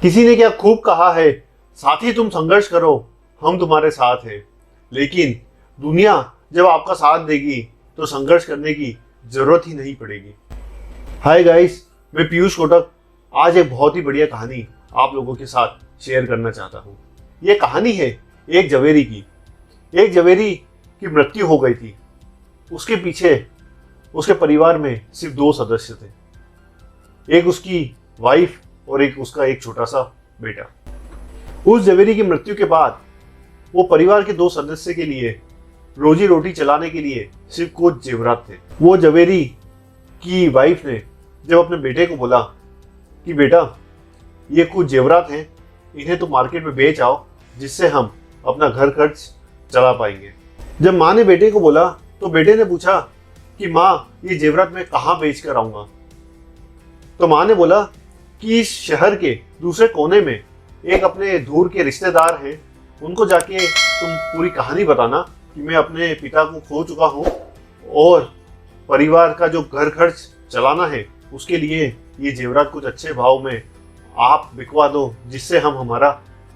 किसी ने क्या खूब कहा है, साथी तुम संघर्ष करो, हम तुम्हारे साथ हैं। लेकिन दुनिया जब आपका साथ देगी तो संघर्ष करने की जरूरत ही नहीं पड़ेगी। हाय गाइस, मैं पीयूष कोटक आज एक बहुत ही बढ़िया कहानी आप लोगों के साथ शेयर करना चाहता हूँ। ये कहानी है एक जवेरी की। एक जवेरी की मृत्यु हो गई थी। उसके पीछे उसके परिवार में सिर्फ 2 सदस्य थे, एक उसकी वाइफ और एक उसका एक छोटा सा बेटा। उस जवेरी की मृत्यु के बाद वो परिवार के 2 सदस्य के लिए रोजी रोटी चलाने के लिए सिर्फ कुछ जेवरात थे। वो जवेरी की वाइफ ने जब अपने बेटे को बोला कि बेटा, ये कुछ जेवरात हैं, इन्हें तो मार्केट में बेच आओ, जिससे हम अपना घर खर्च चला पाएंगे। जब माँ ने बेटे को बोला तो बेटे ने पूछा कि माँ, ये जेवरात मैं कहाँ बेच कर आऊंगा। तो माँ ने बोला कि इस शहर के दूसरे कोने में एक अपने दूर के रिश्तेदार हैं, उनको जाके तुम पूरी कहानी बताना कि मैं अपने पिता को खो चुका हूँ और परिवार का जो घर खर्च चलाना है उसके लिए ये जेवरात कुछ अच्छे भाव में आप बिकवा दो, जिससे हम हमारा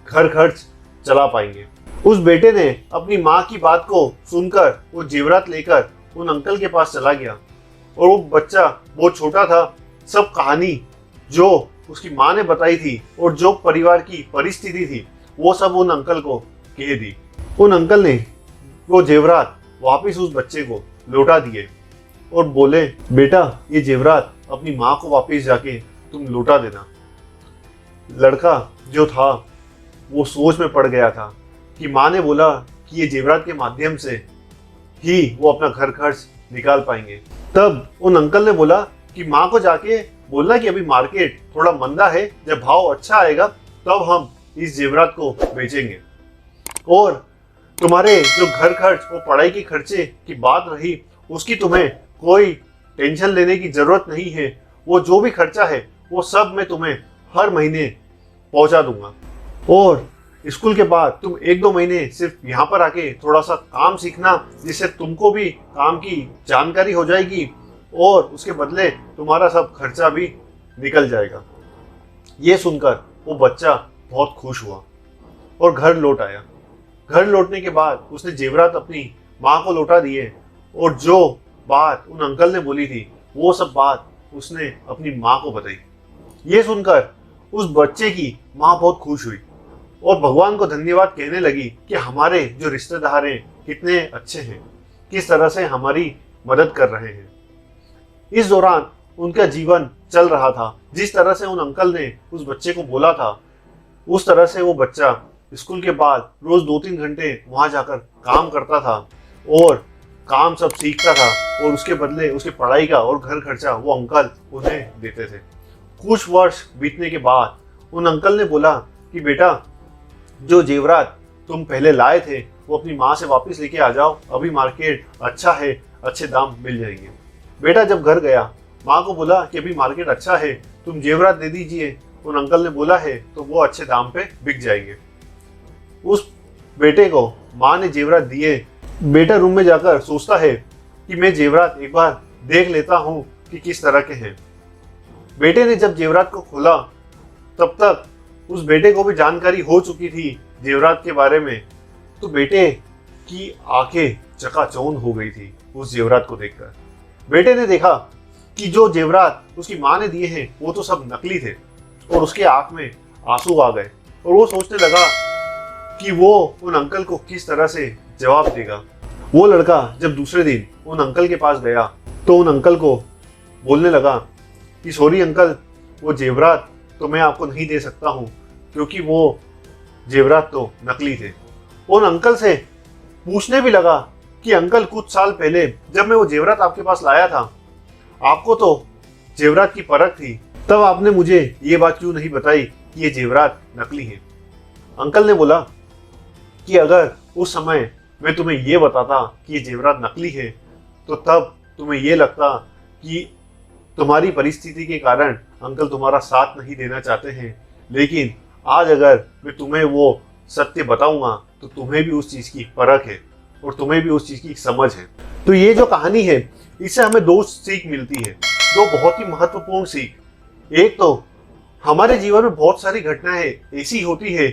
घर खर्च चला पाएंगे। उस बेटे ने अपनी माँ की बात को सुनकर वो जेवरात लेकर उन अंकल के पास चला गया और वो बच्चा बहुत छोटा था। सब कहानी जो उसकी माँ ने बताई थी और जो परिवार की परिस्थिति थी वो सब उन अंकल को कह दी। उन अंकल ने वो जेवरात वापस उस बच्चे को लौटा दिए और बोले, बेटा, ये जेवरात अपनी माँ को वापस जाके तुम लौटा देना। लड़का जो था वो सोच में पड़ गया था कि माँ ने बोला कि ये जेवरात के माध्यम से ही वो अपना घर खर्च निकाल पाएंगे। तब उन अंकल ने बोला कि माँ को जाके बोलना कि अभी मार्केट थोड़ा मंदा है, जब भाव अच्छा आएगा तब हम इस जेवरात को बेचेंगे, और तुम्हारे जो घर खर्च और पढ़ाई के खर्चे की बात रही उसकी तुम्हें कोई टेंशन लेने की जरूरत नहीं है। वो जो भी खर्चा है वो सब मैं तुम्हें हर महीने पहुंचा दूंगा, और स्कूल के बाद तुम 1-2 महीने सिर्फ यहाँ पर आके थोड़ा सा काम सीखना, जिससे तुमको भी काम की जानकारी हो जाएगी और उसके बदले तुम्हारा सब खर्चा भी निकल जाएगा। ये सुनकर वो बच्चा बहुत खुश हुआ और घर लौट आया। घर लौटने के बाद उसने जेवरात अपनी माँ को लौटा दिए और जो बात उन अंकल ने बोली थी वो सब बात उसने अपनी माँ को बताई। ये सुनकर उस बच्चे की माँ बहुत खुश हुई और भगवान को धन्यवाद कहने लगी कि हमारे जो रिश्तेदार हैं कितने अच्छे हैं, किस तरह से हमारी मदद कर रहे हैं। इस दौरान उनका जीवन चल रहा था। जिस तरह से उन अंकल ने उस बच्चे को बोला था उस तरह से वो बच्चा स्कूल के बाद रोज 2-3 घंटे वहां जाकर काम करता था और काम सब सीखता था, और उसके बदले उसके पढ़ाई का और घर खर्चा वो अंकल उन्हें देते थे। कुछ वर्ष बीतने के बाद उन अंकल ने बोला कि बेटा, जो जेवरात तुम पहले लाए थे वो अपनी माँ से वापस लेके आ जाओ, अभी मार्केट अच्छा है, अच्छे दाम मिल जाएंगे। बेटा जब घर गया माँ को बोला कि अभी मार्केट अच्छा है, तुम जेवरात दे दीजिए। उन अंकल ने बोला है तो वो अच्छे दाम पे बिक जाएंगे। उस बेटे को माँ ने जेवरात दिए। बेटा रूम में जाकर सोचता है कि मैं जेवरात एक बार देख लेता हूँ कि किस तरह के हैं। बेटे ने जब जेवरात को खोला तब तक उस बेटे को भी जानकारी हो चुकी थी जेवरात के बारे में। तो बेटे की आंखें चकाचौंध हो गई थी उस जेवरात को देखकर। बेटे ने देखा कि जो जेवरात उसकी माँ ने दिए हैं वो तो सब नकली थे, और उसके आंख में आंसू आ गए और वो सोचने लगा कि वो उन अंकल को किस तरह से जवाब देगा। वो लड़का जब दूसरे दिन उन अंकल के पास गया तो उन अंकल को बोलने लगा कि सॉरी अंकल, वो जेवरात तो मैं आपको नहीं दे सकता हूँ क्योंकि वो जेवरात तो नकली थे। उन अंकल से पूछने भी लगा कि अंकल, कुछ साल पहले जब मैं वो जेवरात आपके पास लाया था, आपको तो जेवरात की परख थी, तब आपने मुझे ये बात क्यों नहीं बताई कि ये जेवरात नकली है। अंकल ने बोला कि अगर उस समय मैं तुम्हें ये बताता कि ये जेवरात नकली है तो तब तुम्हें ये लगता कि तुम्हारी परिस्थिति के कारण अंकल तुम्हारा साथ नहीं देना चाहते हैं, लेकिन आज अगर मैं तुम्हें वो सत्य बताऊंगा तो तुम्हें भी उस चीज़ की परख है और तुम्हें भी उस चीज़ की समझ है। तो ये जो कहानी है इससे हमें 2 सीख मिलती है, 2 बहुत ही महत्वपूर्ण सीख। एक तो हमारे जीवन में बहुत सारी घटनाएं ऐसी होती है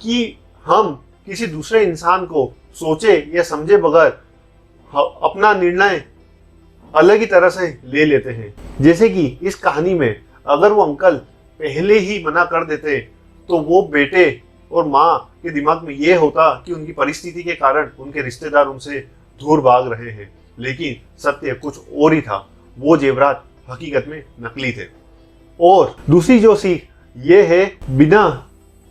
कि हम किसी दूसरे इंसान को सोचे या समझे बगैर अपना निर्णय अलग ही तरह से ले लेते हैं। जैसे कि इस कहानी में अगर वो अंकल पहले ही मना कर देते तो वो बेटे और माँ के दिमाग में ये होता कि उनकी परिस्थिति के कारण उनके रिश्तेदार उनसे दूर भाग रहे हैं, लेकिन सत्य कुछ और ही था। वो जेवरात हकीकत में नकली थे। और दूसरी जो सीख ये है, बिना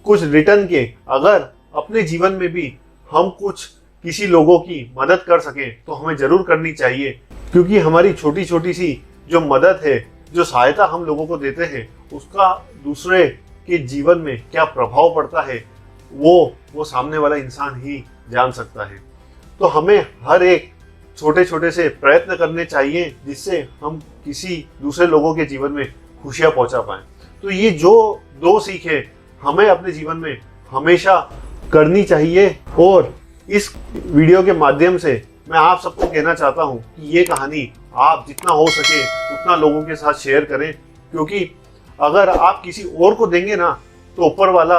कुछ रिटर्न के अगर अपने जीवन में भी हम कुछ किसी लोगों की मदद कर सकें तो हमें जरूर करनी चाहिए, क्योंकि हमारी छोटी छोटी सी जो मदद है, जो सहायता हम लोगों को देते हैं, उसका दूसरे के जीवन में क्या प्रभाव पड़ता है वो सामने वाला इंसान ही जान सकता है। तो हमें हर एक छोटे छोटे से प्रयत्न करने चाहिए जिससे हम किसी दूसरे लोगों के जीवन में खुशियां पहुंचा पाएं। तो ये जो दो सीख है हमें अपने जीवन में हमेशा करनी चाहिए। और इस वीडियो के माध्यम से मैं आप सबको कहना चाहता हूं कि ये कहानी आप जितना हो सके उतना लोगों के साथ शेयर करें, क्योंकि अगर आप किसी और को देंगे ना तो ऊपर वाला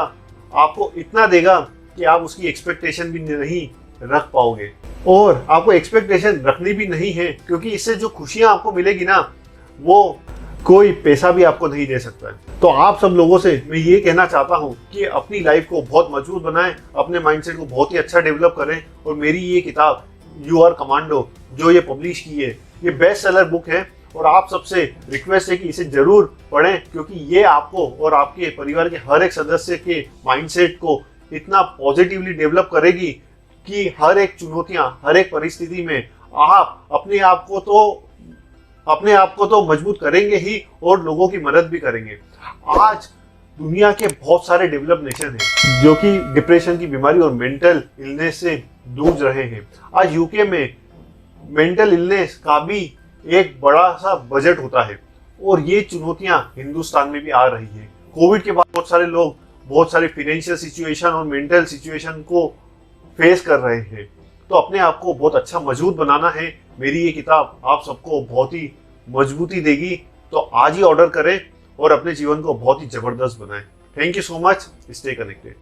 आपको इतना देगा कि आप उसकी एक्सपेक्टेशन भी नहीं रख पाओगे। और आपको एक्सपेक्टेशन रखनी भी नहीं है, क्योंकि इससे जो खुशियां आपको मिलेगी ना वो कोई पैसा भी आपको नहीं दे सकता है। तो आप सब लोगों से मैं ये कहना चाहता हूँ कि अपनी लाइफ को बहुत मजबूत बनाएं, अपने माइंडसेट को बहुत ही अच्छा डेवलप करें। और मेरी ये किताब यू आर कमांडो जो ये पब्लिश की है, ये बेस्ट सेलर बुक है और आप सबसे रिक्वेस्ट है कि इसे जरूर पढ़ें, क्योंकि ये आपको और आपके परिवार के हर एक सदस्य के माइंडसेट को इतना पॉजिटिवली डेवलप करेगी कि हर एक चुनौतियां, हर एक परिस्थिति में आप अपने आप को तो मजबूत करेंगे ही और लोगों की मदद भी करेंगे। आज दुनिया के बहुत सारे डेवलप नेशन हैं जो कि डिप्रेशन की बीमारी और मेंटल इलनेस से जूझ रहे हैं। आज यूके में मेंटल इलनेस का भी एक बड़ा सा बजट होता है और ये चुनौतियां हिंदुस्तान में भी आ रही है। कोविड के बाद बहुत सारे लोग बहुत सारे फाइनेंशियल सिचुएशन और मेंटल सिचुएशन को फेस कर रहे हैं। तो अपने आप को बहुत अच्छा मजबूत बनाना है। मेरी ये किताब आप सबको बहुत ही मजबूती देगी। तो आज ही ऑर्डर करें और अपने जीवन को बहुत ही जबरदस्त बनाएं। Thank you so much. Stay connected.